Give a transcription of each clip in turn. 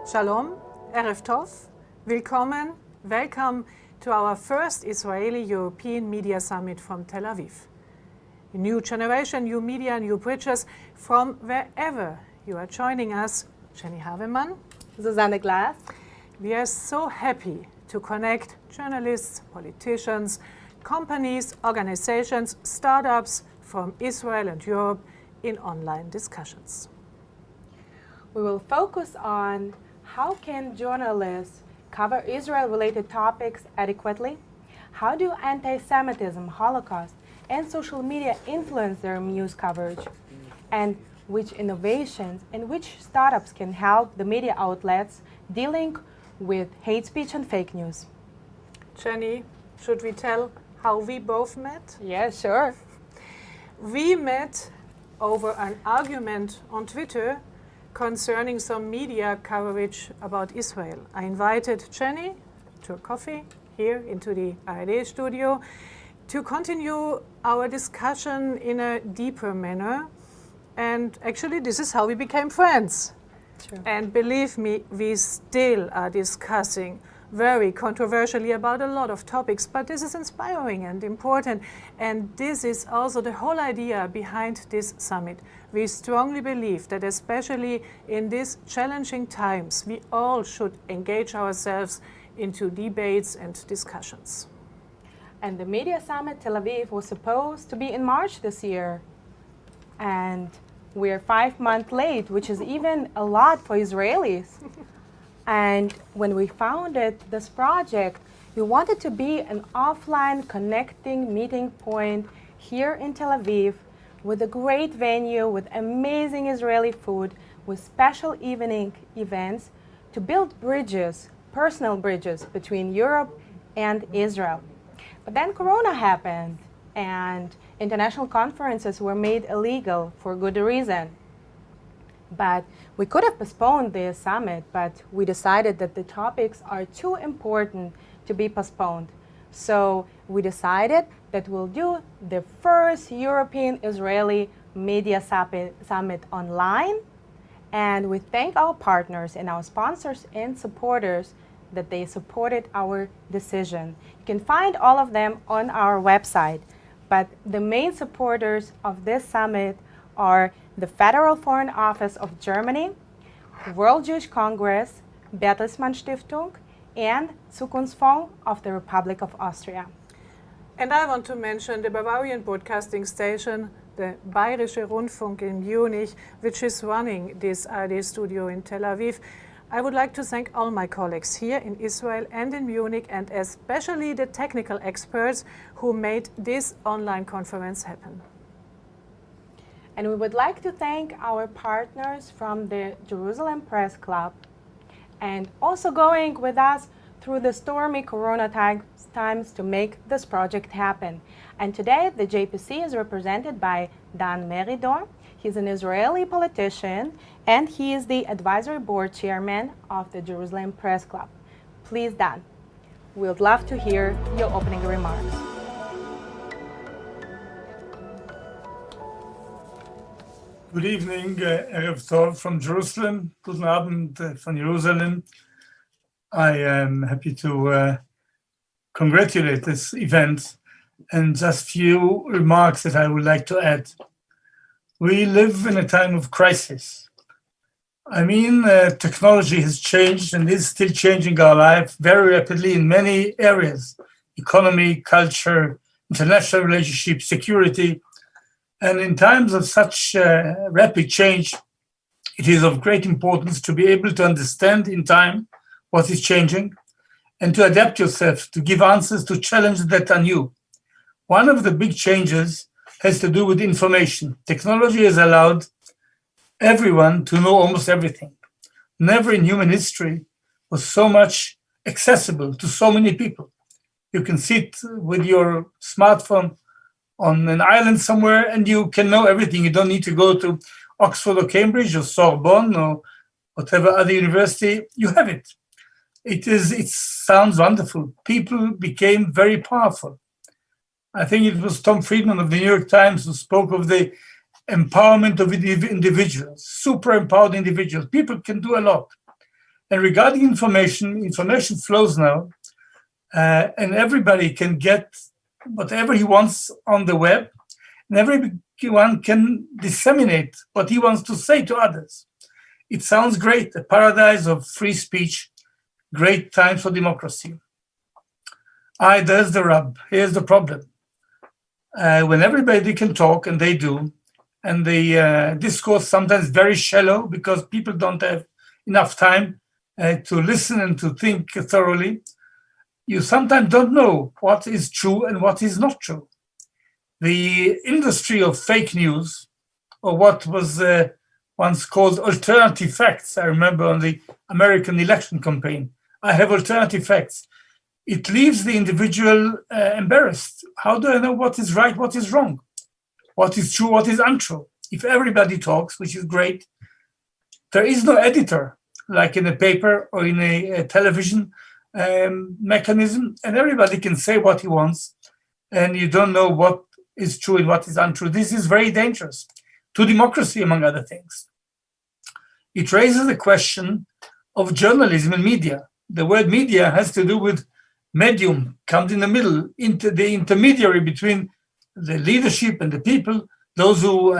Shalom, Erev Tov, Willkommen, welcome to our first Israeli-European Media Summit from Tel Aviv. A new generation, new media, new bridges from wherever you are joining us. Jenny Havemann, Susanne. We are so happy to connect journalists, politicians, companies, organizations, startups from Israel and Europe in online discussions. We will focus on how can journalists cover Israel-related topics adequately? How do anti-Semitism, Holocaust, and social media influence their news coverage? And which innovations and which startups can help the media outlets dealing with hate speech and fake news? Jenny, should we tell how we both met? Yeah, sure. We met over an argument on Twitter concerning some media coverage about Israel. I invited Jenny to a coffee here into the ARD studio to continue our discussion in a deeper manner. And actually, this is how we became friends. True. And believe me, we still are discussing very controversially about a lot of topics, but this is inspiring and important. And this is also the whole idea behind this summit. We strongly believe that especially in these challenging times, we all should engage ourselves into debates and discussions. And the Media Summit Tel Aviv was supposed to be in March this year. And we're 5 months late, which is even a lot for Israelis. And when we founded this project, we wanted to be an offline connecting meeting point here in Tel Aviv with a great venue, with amazing Israeli food, with special evening events to build bridges, personal bridges between Europe and Israel. But then Corona happened and international conferences were made illegal for good reason. But we could have postponed the summit, but we decided that the topics are too important to be postponed. So we decided that we'll do the first European Israeli Media Summit online. And we thank our partners and our sponsors and supporters that they supported our decision. You can find all of them on our website. But the main supporters of this summit are the Federal Foreign Office of Germany, World Jewish Congress, Bertelsmann Stiftung, and Zukunftsfonds of the Republic of Austria. And I want to mention the Bavarian broadcasting station, the Bayerische Rundfunk in Munich, which is running this ARD studio in Tel Aviv. I would like to thank all my colleagues here in Israel and in Munich, and especially the technical experts who made this online conference happen. And we would like to thank our partners from the Jerusalem Press Club and also going with us through the stormy Corona times to make this project happen. And today the JPC is represented by Dan Meridor. He's an Israeli politician and he is the advisory board chairman of the Jerusalem Press Club. Please, Dan, we would love to hear your opening remarks. Good evening, Erev Tov from Jerusalem. Guten Abend from Jerusalem. I am happy to congratulate this event and just few remarks that I would like to add. We live in a time of crisis. I mean, technology has changed and is still changing our life very rapidly in many areas: economy, culture, international relationships, security. And in times of such rapid change, it is of great importance to be able to understand in time what is changing and to adapt yourself to give answers to challenges that are new. One of the big changes has to do with information. Technology has allowed everyone to know almost everything. Never in human history was so much accessible to so many people. You can sit with your smartphone on an island somewhere and you can know everything. You don't need to go to Oxford or Cambridge or Sorbonne or whatever other university. You have it. It sounds wonderful. People became very powerful. I think it was Tom Friedman of the New York Times who spoke of the empowerment of individuals, super empowered individuals. People can do a lot. And regarding information flows now, and everybody can get whatever he wants on the web, and everyone can disseminate what he wants to say to others. It sounds great, a paradise of free speech, great times for democracy. There's the rub, here's the problem. When everybody can talk, and they do, and the discourse sometimes very shallow because people don't have enough time to listen and to think thoroughly, you sometimes don't know what is true and what is not true. The industry of fake news, or what was once called alternative facts, I remember on the American election campaign, I have alternative facts. It leaves the individual embarrassed. How do I know what is right, what is wrong? What is true, what is untrue? If everybody talks, which is great, there is no editor, like in a paper or in a television mechanism, and everybody can say what he wants, and you don't know what is true and what is untrue. This is very dangerous to democracy, among other things. It raises the question of journalism and media. The word media has to do with medium, comes in the middle, into the intermediary between the leadership and the people, those who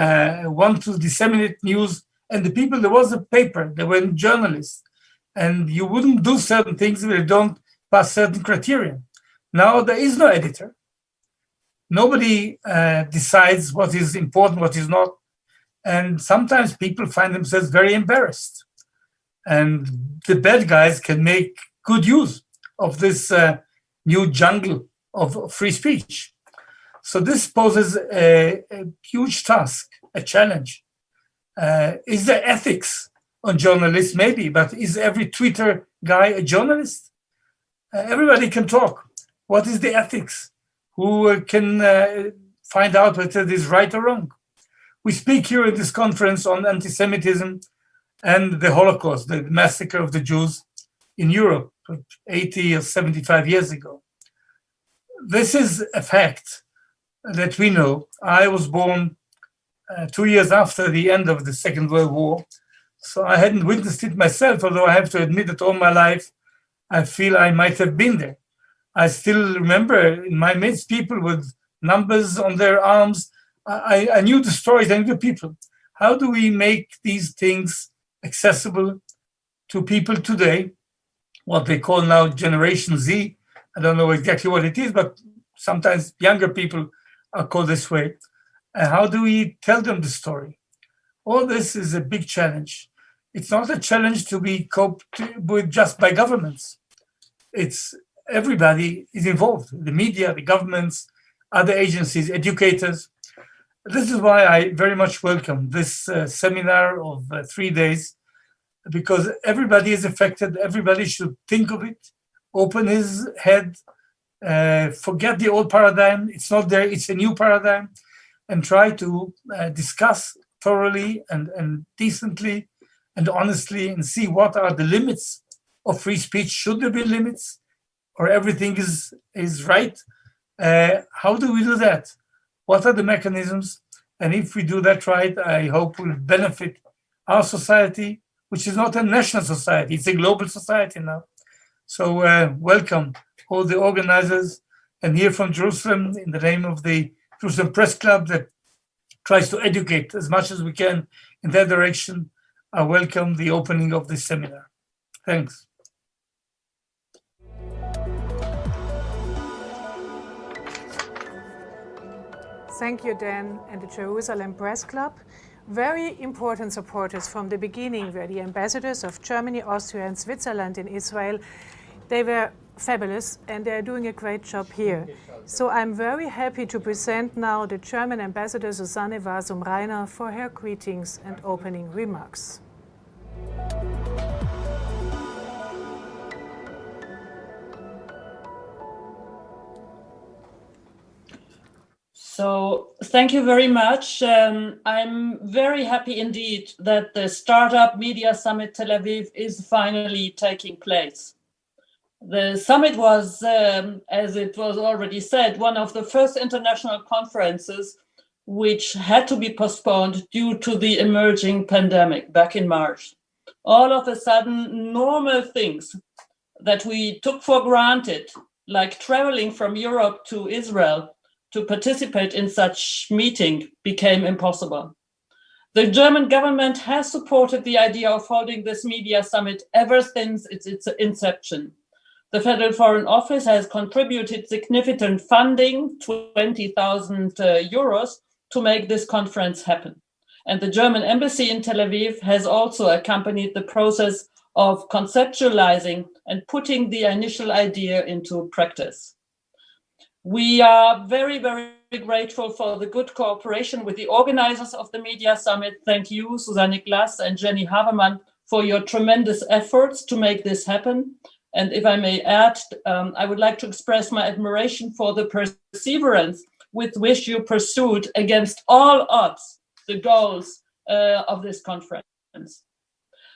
want to disseminate news, and the people. There was a paper, there were journalists, and you wouldn't do certain things if you don't pass certain criteria. Now there is no editor. Nobody decides what is important, what is not. And sometimes people find themselves very embarrassed. And the bad guys can make good use of this new jungle of free speech. So this poses a huge task, a challenge. Is there ethics on journalists? Maybe, but is every Twitter guy a journalist? Everybody can talk. What is the ethics? Who can find out whether it is right or wrong? We speak here in this conference on anti-Semitism and the Holocaust, the massacre of the Jews in Europe 80 or 75 years ago. This is a fact that we know. I was born 2 years after the end of the Second World War, so I hadn't witnessed it myself, although I have to admit that all my life I feel I might have been there. I still remember in my midst people with numbers on their arms. I knew the stories, I knew the people. How do we make these things accessible to people today, what they call now Generation Z? I don't know exactly what it is, but sometimes younger people are called this way. How do we tell them the story? All this is a big challenge. It's not a challenge to be coped with just by governments. It's everybody is involved, the media, the governments, other agencies, educators. This is why I very much welcome this seminar of 3 days, because everybody is affected. Everybody should think of it, open his head, forget the old paradigm. It's not there, it's a new paradigm, and try to discuss thoroughly and decently and honestly and see what are the limits of free speech. Should there be limits, or everything is right? How do we do that? What are the mechanisms? And if we do that right, I hope we'll benefit our society, which is not a national society, it's a global society now. So welcome all the organizers, and here from Jerusalem, in the name of the Jerusalem Press Club that tries to educate as much as we can in that direction, I welcome the opening of this seminar. Thanks. Thank you, Dan, and the Jerusalem Press Club. Very important supporters from the beginning were the ambassadors of Germany, Austria, and Switzerland in Israel. They were fabulous, and they're doing a great job here. So I'm very happy to present now the German ambassador, Susanne Wasum-Rainer, for her greetings and opening remarks. So thank you very much. I'm very happy indeed that the Startup Media Summit Tel Aviv is finally taking place. The summit was, as it was already said, one of the first international conferences which had to be postponed due to the emerging pandemic back in March. all of a sudden normal things that we took for granted, like traveling from Europe to Israel to participate in such meeting, became impossible. The German government has supported the idea of holding this media summit ever since its inception. The Federal Foreign Office has contributed significant funding, 20,000 euros, to make this conference happen. And the German embassy in Tel Aviv has also accompanied the process of conceptualizing and putting the initial idea into practice. We are very, very grateful for the good cooperation with the organizers of the Media Summit. Thank you, Susanne and Jenny Havemann, for your tremendous efforts to make this happen. And if I may add, I would like to express my admiration for the perseverance with which you pursued against all odds the goals of this conference.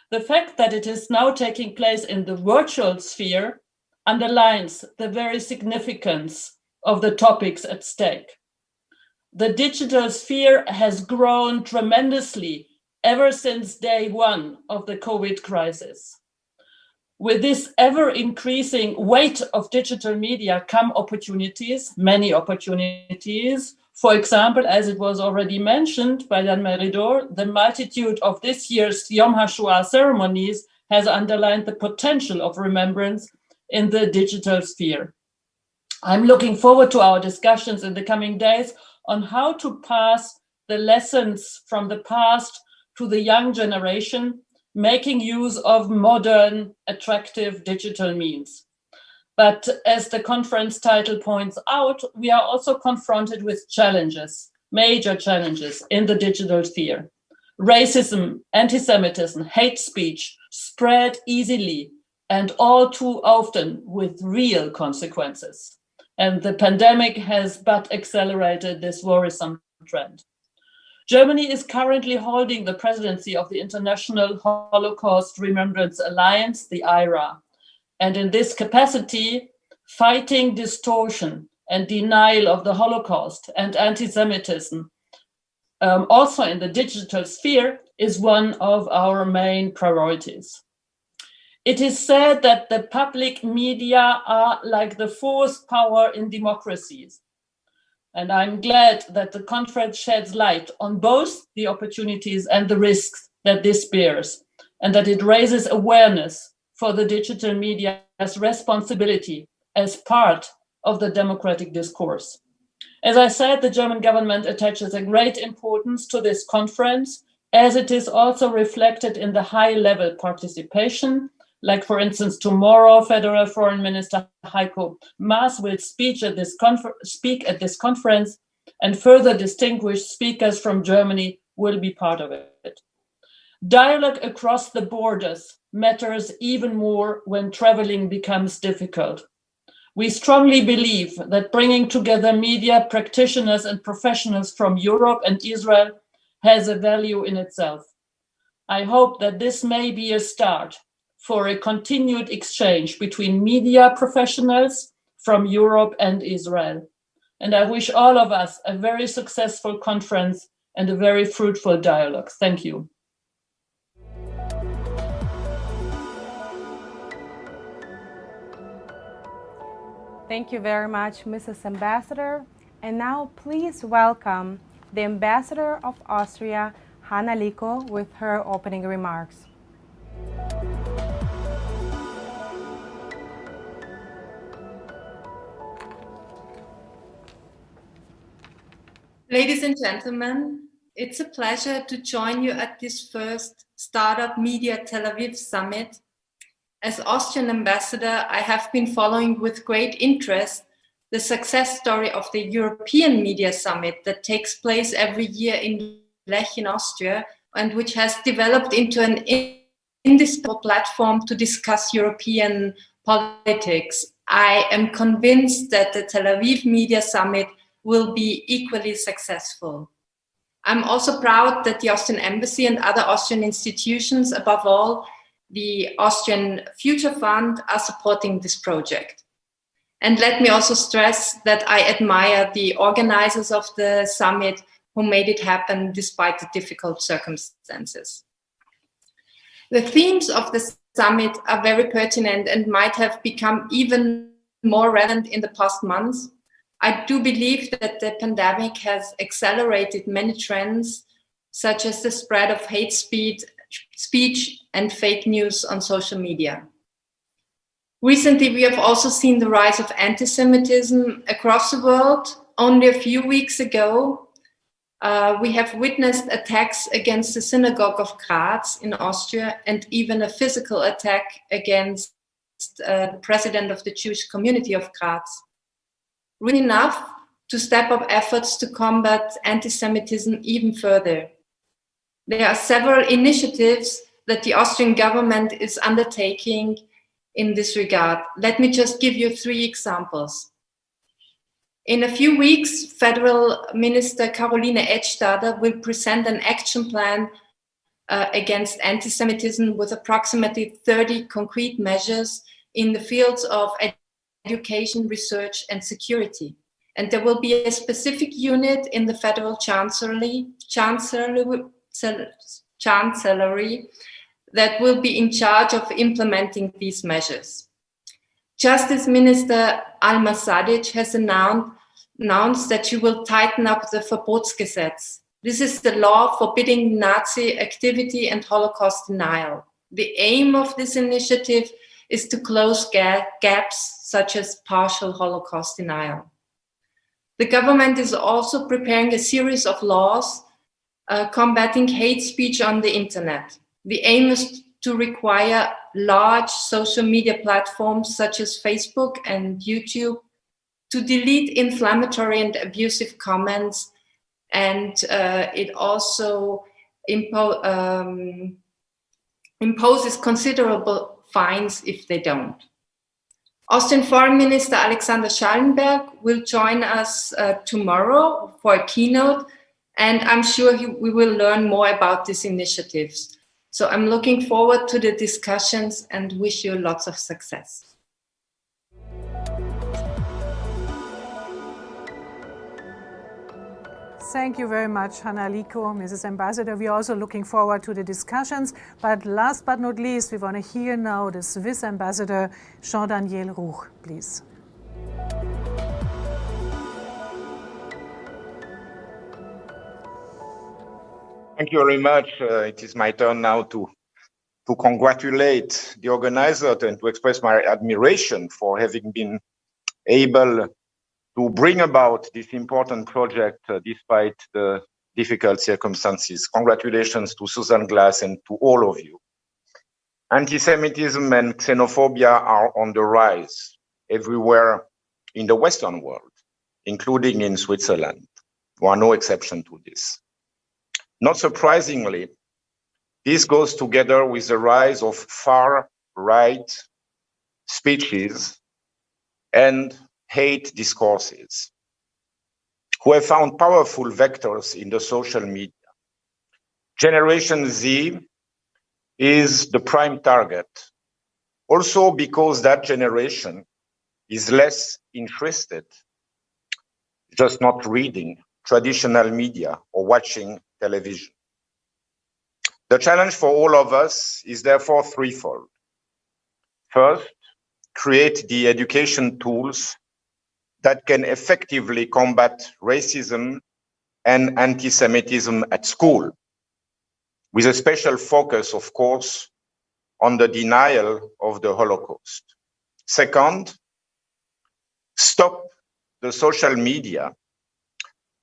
The fact that it is now taking place in the virtual sphere underlines the very significance of the topics at stake. The digital sphere has grown tremendously ever since day one of the COVID crisis. With this ever-increasing weight of digital media come opportunities, many opportunities. For example, as it was already mentioned by Dan Meridor, the multitude of this year's Yom HaShoah ceremonies has underlined the potential of remembrance in the digital sphere. I'm looking forward to our discussions in the coming days on how to pass the lessons from the past to the young generation, making use of modern, attractive digital means. But as the conference title points out, we are also confronted with challenges, major challenges in the digital sphere. Racism, anti-Semitism, hate speech spread easily and all too often with real consequences. And the pandemic has but accelerated this worrisome trend. Germany is currently holding the presidency of the International Holocaust Remembrance Alliance, the IRA. And in this capacity, fighting distortion and denial of the Holocaust and anti-Semitism, also in the digital sphere, is one of our main priorities. It is said that the public media are like the fourth power in democracies. And I'm glad that the conference sheds light on both the opportunities and the risks that this bears, and that it raises awareness for the digital media's responsibility as part of the democratic discourse. As I said, the German government attaches a great importance to this conference, as it is also reflected in the high-level participation. Like, for instance, tomorrow, Federal Foreign Minister Heiko Maas will speak at this conference, and further distinguished speakers from Germany will be part of it. Dialogue across the borders matters even more when traveling becomes difficult. We strongly believe that bringing together media practitioners and professionals from Europe and Israel has a value in itself. I hope that this may be a start for a continued exchange between media professionals from Europe and Israel. And I wish all of us a very successful conference and a very fruitful dialogue. Thank you. Thank you very much, Mrs. Ambassador. And now please welcome the Ambassador of Austria, Hanna Liko, with her opening remarks. Ladies and gentlemen, it's a pleasure to join you at this first Startup Media Tel Aviv Summit. As Austrian ambassador, I have been following with great interest the success story of the European Media Summit that takes place every year in Lech in Austria, and which has developed into an indispensable platform to discuss European politics. I am convinced that the Tel Aviv Media Summit will be equally successful. I'm also proud that the Austrian Embassy and other Austrian institutions, above all, the Austrian Future Fund, are supporting this project. And let me also stress that I admire the organizers of the summit who made it happen despite the difficult circumstances. The themes of the summit are very pertinent and might have become even more relevant in the past months. I do believe that the pandemic has accelerated many trends, such as the spread of hate speech and fake news on social media. Recently, we have also seen the rise of anti-Semitism across the world. Only a few weeks ago, we have witnessed attacks against the synagogue of Graz in Austria, and even a physical attack against the president of the Jewish community of Graz. Really enough to step up efforts to combat anti-Semitism even further. There are several initiatives that the Austrian government is undertaking in this regard. Let me just give you 3 examples. In a few weeks, Federal Minister Caroline Edstadler will present an action plan against anti-Semitism with approximately 30 concrete measures in the fields of education, research, and security. And there will be a specific unit in the Federal Chancellery that will be in charge of implementing these measures. Justice Minister Alma Sadic has announced that she will tighten up the Verbotsgesetz. This is the law forbidding Nazi activity and Holocaust denial. The aim of this initiative is to close gaps such as partial Holocaust denial. The government is also preparing a series of laws combating hate speech on the internet. The aim is to require large social media platforms such as Facebook and YouTube to delete inflammatory and abusive comments, and it also imposes considerable fines if they don't. Austrian Foreign Minister Alexander Schallenberg will join us tomorrow for a keynote, and I'm sure we will learn more about these initiatives. So I'm looking forward to the discussions and wish you lots of success. Thank you very much, Hannah, Liko, Mrs. Ambassador. We're also looking forward to the discussions. But last but not least, we want to hear now the Swiss Ambassador, Jean-Daniel Ruch, please. Thank you very much. It is my turn now to congratulate the organizer and to express my admiration for having been able to bring about this important project despite the difficult circumstances. Congratulations to Susanne and to all of you. Anti-Semitism and xenophobia are on the rise everywhere in the Western world, including in Switzerland. We are no exception to this. Not surprisingly, this goes together with the rise of far-right speeches and hate discourses, who have found powerful vectors in the social media. Generation Z is the prime target, also because that generation is less interested, just not reading traditional media or watching television. The challenge for all of us is therefore threefold. First, create the education tools that can effectively combat racism and anti-Semitism at school, with a special focus, of course, on the denial of the Holocaust. Second, stop the social media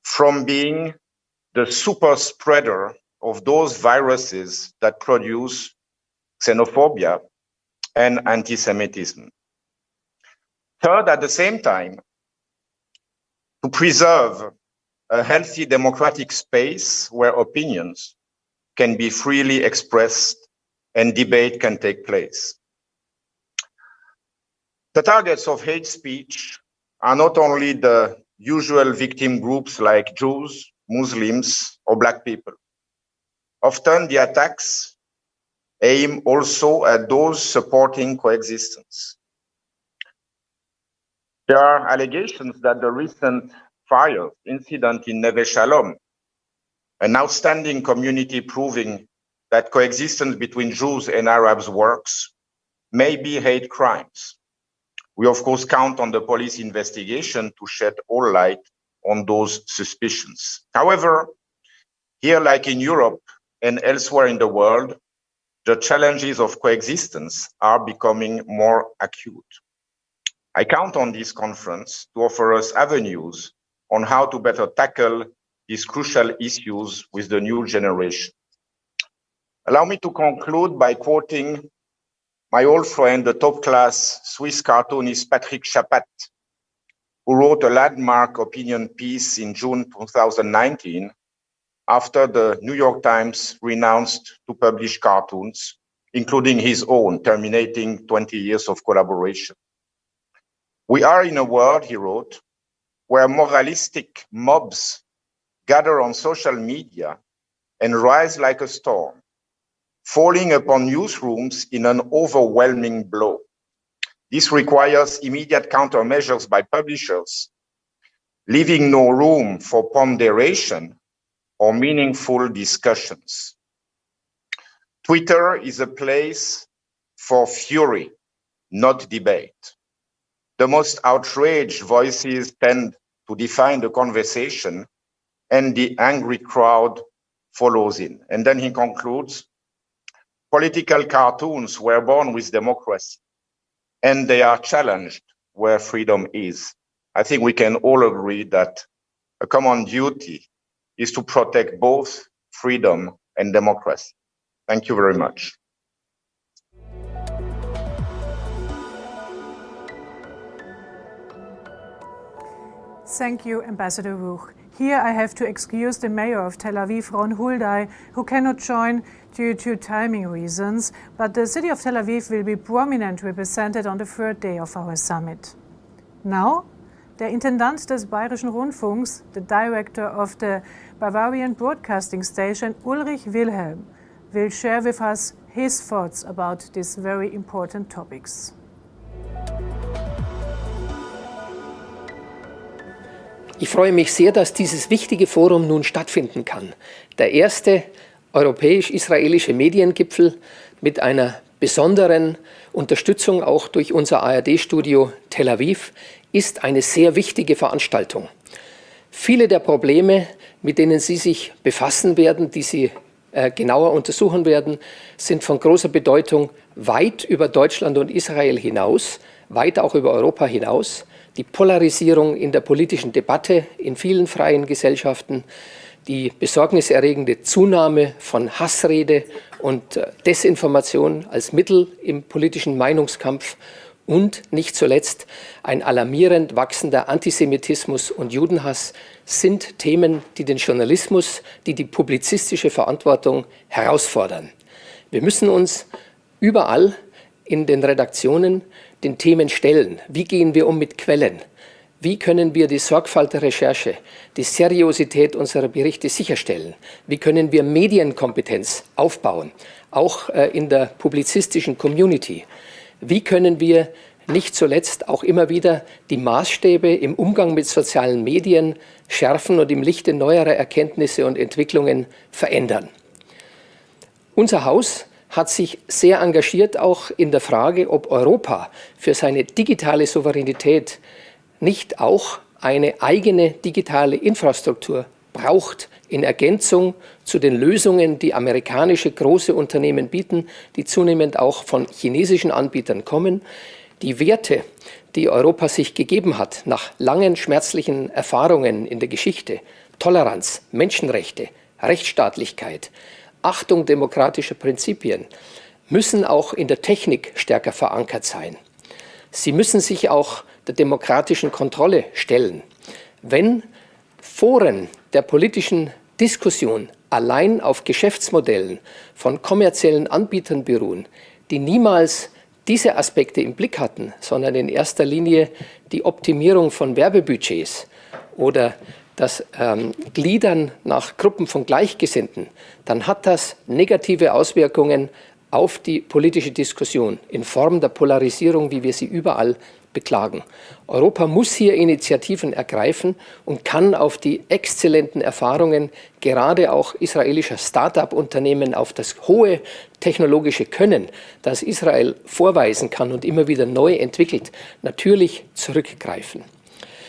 from being the super spreader of those viruses that produce xenophobia and anti-Semitism. Third, at the same time, to preserve a healthy democratic space where opinions can be freely expressed and debate can take place. The targets of hate speech are not only the usual victim groups like Jews, Muslims, or Black people. Often the attacks aim also at those supporting coexistence. There are allegations that the recent fire incident in Neve Shalom, an outstanding community proving that coexistence between Jews and Arabs works may be hate crimes. We, of course, count on the police investigation to shed all light on those suspicions. However, here, like in Europe and elsewhere in the world, the challenges of coexistence are becoming more acute. I count on this conference to offer us avenues on how to better tackle these crucial issues with the new generation. Allow me to conclude by quoting my old friend, the top-class Swiss cartoonist Patrick Chapat, who wrote a landmark opinion piece in June 2019 after the New York Times renounced to publish cartoons, including his own, terminating 20 years of collaboration. We are in a world, he wrote, where moralistic mobs gather on social media and rise like a storm, falling upon newsrooms in an overwhelming blow. This requires immediate countermeasures by publishers, leaving no room for ponderation or meaningful discussions. Twitter is a place for fury, not debate. The most outraged voices tend to define the conversation, and the angry crowd follows in. And then he concludes, political cartoons were born with democracy, and they are challenged where freedom is. I think we can all agree that a common duty is to protect both freedom and democracy. Thank you very much. Thank you, Ambassador Ruch. Here I have to excuse the mayor of Tel Aviv, Ron Huldai, who cannot join due to timing reasons, but the city of Tel Aviv will be prominently represented on the third day of our summit. Now, der Intendant des Bayerischen Rundfunks, the director of the Bavarian Broadcasting Station, Ulrich Wilhelm, will share with us his thoughts about these very important topics. Ich freue mich sehr, dass dieses wichtige Forum nun stattfinden kann. Der erste europäisch-israelische Mediengipfel mit einer besonderen Unterstützung auch durch unser ARD-Studio Tel Aviv ist eine sehr wichtige Veranstaltung. Viele der Probleme, mit denen Sie sich befassen werden, die Sie genauer untersuchen werden, sind von großer Bedeutung weit über Deutschland und Israel hinaus, weit auch über Europa hinaus. Die Polarisierung in der politischen Debatte in vielen freien Gesellschaften, die besorgniserregende Zunahme von Hassrede und Desinformation als Mittel im politischen Meinungskampf und nicht zuletzt ein alarmierend wachsender Antisemitismus und Judenhass sind Themen, die den Journalismus, die publizistische Verantwortung herausfordern. Wir müssen uns überall in den Redaktionen den Themen stellen. Wie gehen wir um mit Quellen? Wie können wir die Sorgfalt der Recherche, die Seriosität unserer Berichte sicherstellen? Wie können wir Medienkompetenz aufbauen, auch in der publizistischen Community? Wie können wir nicht zuletzt auch immer wieder die Maßstäbe im Umgang mit sozialen Medien schärfen und im Lichte neuerer Erkenntnisse und Entwicklungen verändern? Unser Haus hat sich sehr engagiert auch in der Frage, ob Europa für seine digitale Souveränität nicht auch eine eigene digitale Infrastruktur braucht, in Ergänzung zu den Lösungen, die amerikanische große Unternehmen bieten, die zunehmend auch von chinesischen Anbietern kommen. Die Werte, die Europa sich gegeben hat, nach langen schmerzlichen Erfahrungen in der Geschichte, Toleranz, Menschenrechte, Rechtsstaatlichkeit, Achtung demokratischer Prinzipien, müssen auch in der Technik stärker verankert sein. Sie müssen sich auch der demokratischen Kontrolle stellen. Wenn Foren der politischen Diskussion allein auf Geschäftsmodellen von kommerziellen Anbietern beruhen, die niemals diese Aspekte im Blick hatten, sondern in erster Linie die Optimierung von Werbebudgets oder das Gliedern nach Gruppen von Gleichgesinnten, dann hat das negative Auswirkungen auf die politische Diskussion in Form der Polarisierung, wie wir sie überall beklagen. Europa muss hier Initiativen ergreifen und kann auf die exzellenten Erfahrungen gerade auch israelischer Start-up-Unternehmen, auf das hohe technologische Können, das Israel vorweisen kann und immer wieder neu entwickelt, natürlich zurückgreifen.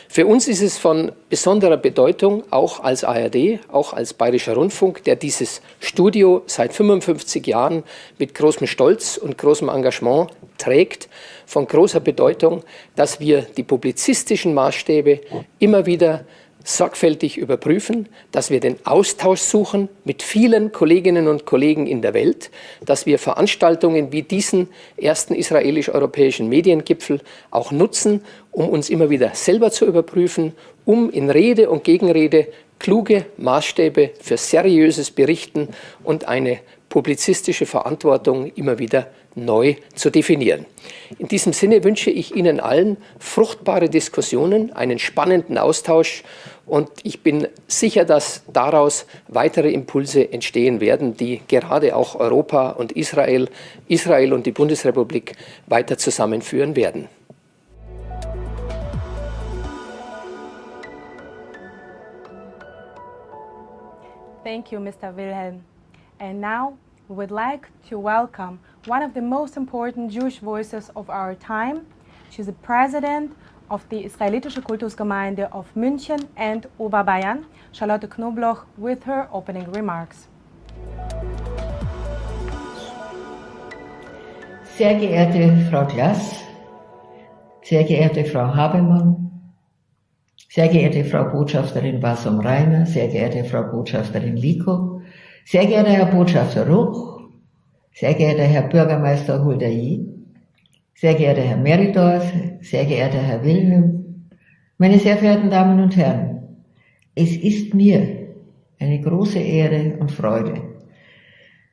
Für uns ist es von besonderer Bedeutung, auch als ARD, auch als Bayerischer Rundfunk, der dieses Studio seit 55 Jahren mit großem Stolz und großem Engagement trägt, von großer Bedeutung, dass wir die publizistischen Maßstäbe immer wieder sorgfältig überprüfen, dass wir den Austausch suchen mit vielen Kolleginnen und Kollegen in der Welt, dass wir Veranstaltungen wie diesen ersten israelisch-europäischen Mediengipfel auch nutzen, um uns immer wieder selber zu überprüfen, um in Rede und Gegenrede kluge Maßstäbe für seriöses Berichten und eine publizistische Verantwortung immer wieder neu zu definieren. In diesem Sinne wünsche ich Ihnen allen fruchtbare Diskussionen, einen spannenden Austausch und ich bin sicher, dass daraus weitere Impulse entstehen werden, die gerade auch Europa und Israel und die Bundesrepublik weiter zusammenführen werden. Thank you, Mr. Wilhelm. And now we would like to welcome one of the most important Jewish voices of our time. She's the president of the Israelitische Kultusgemeinde of München and Oberbayern, Charlotte Knobloch, with her opening remarks. Sehr geehrte Frau Glass, sehr geehrte Frau Havemann, sehr geehrte Frau Botschafterin Wasum-Rainer, sehr geehrte Frau Botschafterin Liko, sehr geehrter Herr Botschafter Ruch, sehr geehrter Herr Bürgermeister Huldayi, sehr geehrter Herr Meridor, sehr geehrter Herr Wilhelm, meine sehr verehrten Damen und Herren, es ist mir eine große Ehre und Freude,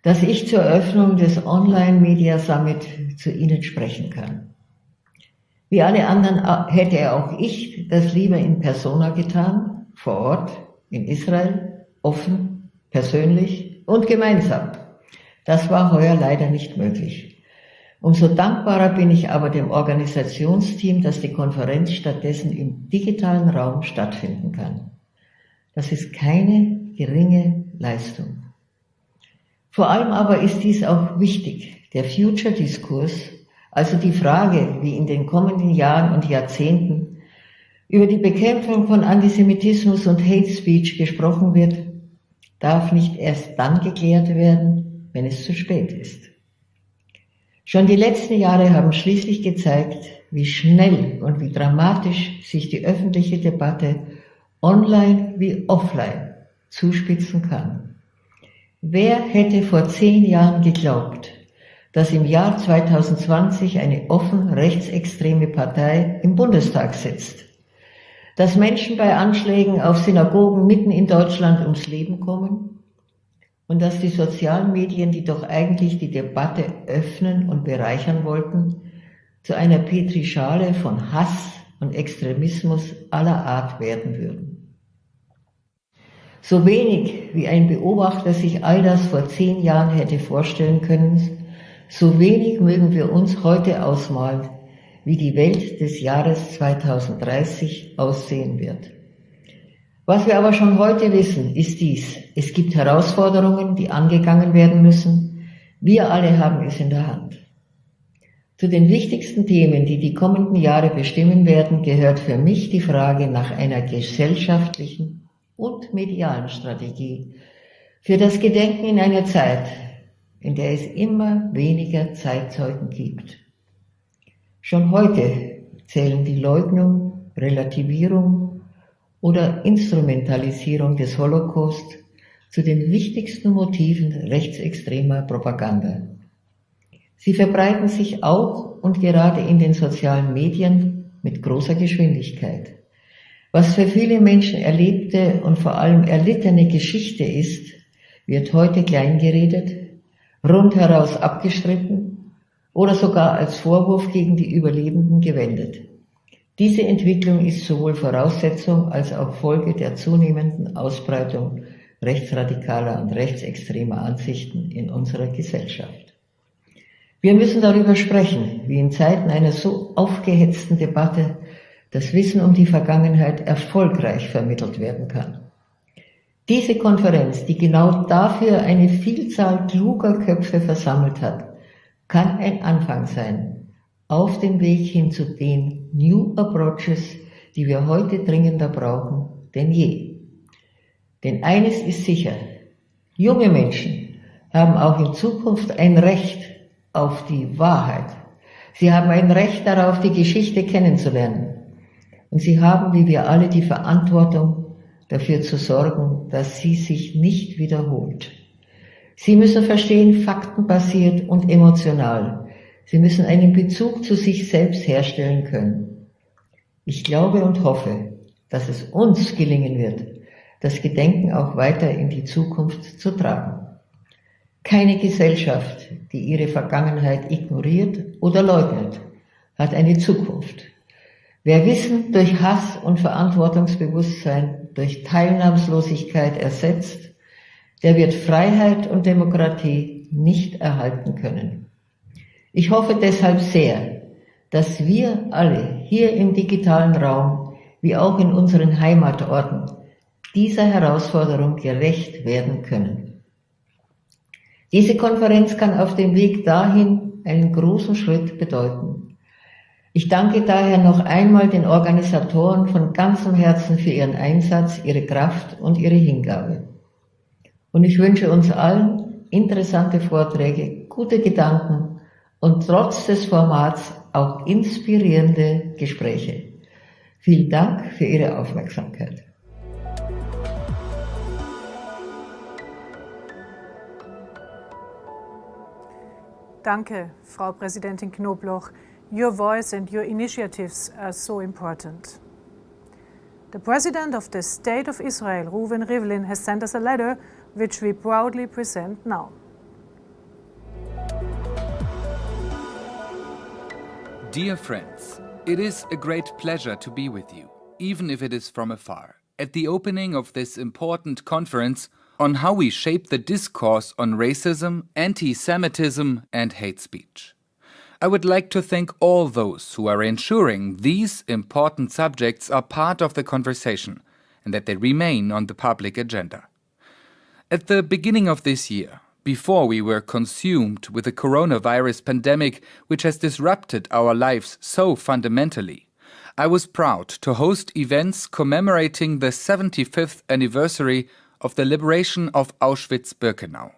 dass ich zur Eröffnung des Online Media Summit zu Ihnen sprechen kann. Wie alle anderen hätte auch ich das lieber in persona getan, vor Ort, in Israel, offen, persönlich und gemeinsam. Das war heuer leider nicht möglich. Umso dankbarer bin ich aber dem Organisationsteam, dass die Konferenz stattdessen im digitalen Raum stattfinden kann. Das ist keine geringe Leistung. Vor allem aber ist dies auch wichtig, der Future-Diskurs, also die Frage, wie in den kommenden Jahren und Jahrzehnten über die Bekämpfung von Antisemitismus und Hate Speech gesprochen wird, darf nicht erst dann geklärt werden, wenn es zu spät ist. Schon die letzten Jahre haben schließlich gezeigt, wie schnell und wie dramatisch sich die öffentliche Debatte online wie offline zuspitzen kann. Wer hätte vor 10 Jahren geglaubt, dass im Jahr 2020 eine offen rechtsextreme Partei im Bundestag sitzt, dass Menschen bei Anschlägen auf Synagogen mitten in Deutschland ums Leben kommen und dass die sozialen Medien, die doch eigentlich die Debatte öffnen und bereichern wollten, zu einer Petrischale von Hass und Extremismus aller Art werden würden. So wenig wie ein Beobachter sich all das vor 10 Jahren hätte vorstellen können, so wenig mögen wir uns heute ausmalen, wie die Welt des Jahres 2030 aussehen wird. Was wir aber schon heute wissen, ist dies: Es gibt Herausforderungen, die angegangen werden müssen. Wir alle haben es in der Hand. Zu den wichtigsten Themen, die die kommenden Jahre bestimmen werden, gehört für mich die Frage nach einer gesellschaftlichen und medialen Strategie für das Gedenken in einer Zeit, in der es immer weniger Zeitzeugen gibt. Schon heute zählen die Leugnung, Relativierung oder Instrumentalisierung des Holocaust zu den wichtigsten Motiven rechtsextremer Propaganda. Sie verbreiten sich auch und gerade in den sozialen Medien mit großer Geschwindigkeit. Was für viele Menschen erlebte und vor allem erlittene Geschichte ist, wird heute kleingeredet, rundheraus abgestritten oder sogar als Vorwurf gegen die Überlebenden gewendet. Diese Entwicklung ist sowohl Voraussetzung als auch Folge der zunehmenden Ausbreitung rechtsradikaler und rechtsextremer Ansichten in unserer Gesellschaft. Wir müssen darüber sprechen, wie in Zeiten einer so aufgehetzten Debatte das Wissen um die Vergangenheit erfolgreich vermittelt werden kann. Diese Konferenz, die genau dafür eine Vielzahl kluger Köpfe versammelt hat, kann ein Anfang sein auf dem Weg hin zu den New Approaches, die wir heute dringender brauchen denn je. Denn eines ist sicher, junge Menschen haben auch in Zukunft ein Recht auf die Wahrheit. Sie haben ein Recht darauf, die Geschichte kennenzulernen. Und sie haben, wie wir alle, die Verantwortung, dafür zu sorgen, dass sie sich nicht wiederholt. Sie müssen verstehen, faktenbasiert und emotional. Sie müssen einen Bezug zu sich selbst herstellen können. Ich glaube und hoffe, dass es uns gelingen wird, das Gedenken auch weiter in die Zukunft zu tragen. Keine Gesellschaft, die ihre Vergangenheit ignoriert oder leugnet, hat eine Zukunft. Wer Wissen durch Hass und Verantwortungsbewusstsein, durch Teilnahmslosigkeit ersetzt, der wird Freiheit und Demokratie nicht erhalten können. Ich hoffe deshalb sehr, dass wir alle hier im digitalen Raum, wie auch in unseren Heimatorten, dieser Herausforderung gerecht werden können. Diese Konferenz kann auf dem Weg dahin einen großen Schritt bedeuten. Ich danke daher noch einmal den Organisatoren von ganzem Herzen für ihren Einsatz, ihre Kraft und ihre Hingabe. Und ich wünsche uns allen interessante Vorträge, gute Gedanken und trotz des Formats auch inspirierende Gespräche. Vielen Dank für Ihre Aufmerksamkeit. Danke, Frau Präsidentin Knobloch. Your voice and your initiatives are so important. The President of the State of Israel, Reuven, has sent us a letter which we proudly present now. Dear friends, it is a great pleasure to be with you, even if it is from afar, at the opening of this important conference on how we shape the discourse on racism, anti-Semitism and hate speech. I would like to thank all those who are ensuring these important subjects are part of the conversation and that they remain on the public agenda. At the beginning of this year, before we were consumed with the coronavirus pandemic which has disrupted our lives so fundamentally, I was proud to host events commemorating the 75th anniversary of the liberation of Auschwitz-Birkenau.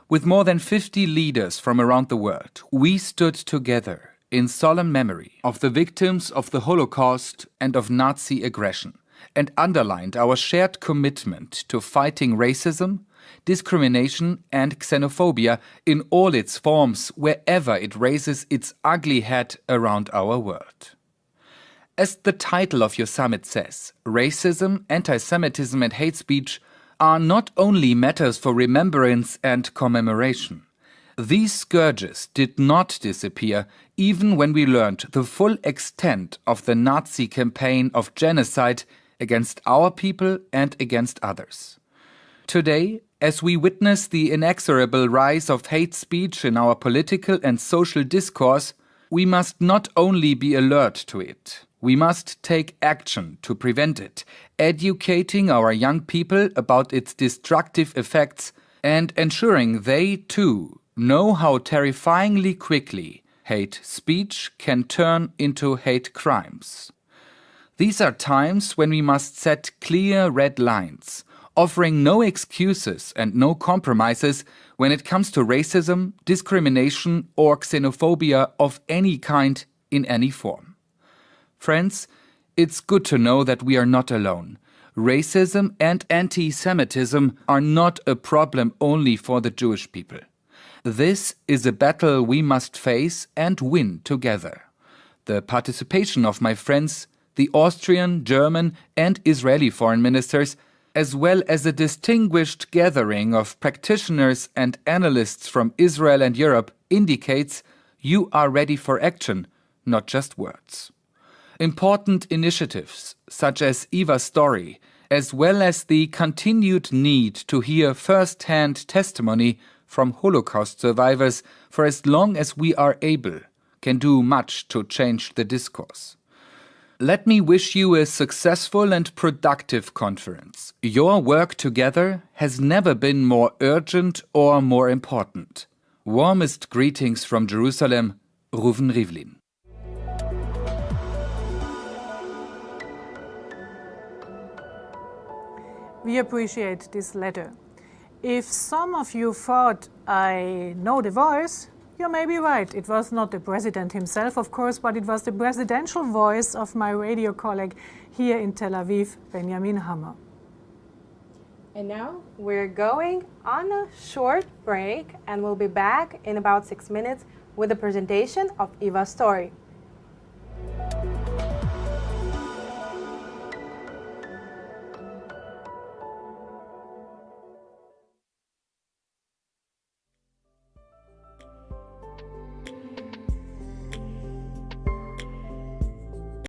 With more than 50 leaders from around the world, we stood together in solemn memory of the victims of the Holocaust and of Nazi aggression, and underlined our shared commitment to fighting racism, discrimination and xenophobia in all its forms wherever it raises its ugly head around our world. As the title of your summit says, racism, anti-Semitism and hate speech are not only matters for remembrance and commemoration. These scourges did not disappear even when we learned the full extent of the Nazi campaign of genocide against our people and against others. Today, as we witness the inexorable rise of hate speech in our political and social discourse, we must not only be alert to it, we must take action to prevent it, educating our young people about its destructive effects and ensuring they, too, know how terrifyingly quickly hate speech can turn into hate crimes. These are times when we must set clear red lines, offering no excuses and no compromises when it comes to racism, discrimination or xenophobia of any kind in any form. Friends, it's good to know that we are not alone. Racism and anti-Semitism are not a problem only for the Jewish people. This is a battle we must face and win together. The participation of my friends, the Austrian, German and Israeli foreign ministers, as well as a distinguished gathering of practitioners and analysts from Israel and Europe, indicates you are ready for action, not just words. Important initiatives, such as Eva's story, as well as the continued need to hear first-hand testimony from Holocaust survivors for as long as we are able, can do much to change the discourse. Let me wish you a successful and productive conference. Your work together has never been more urgent or more important. Warmest greetings from Jerusalem, Reuven. We appreciate this letter. If some of you thought I know the voice, you may be right. It was not the president himself, of course, but it was the presidential voice of my radio colleague here in Tel Aviv, Benjamin Hammer. And now we're going on a short break and we'll be back in about 6 minutes with a presentation of Eva's story.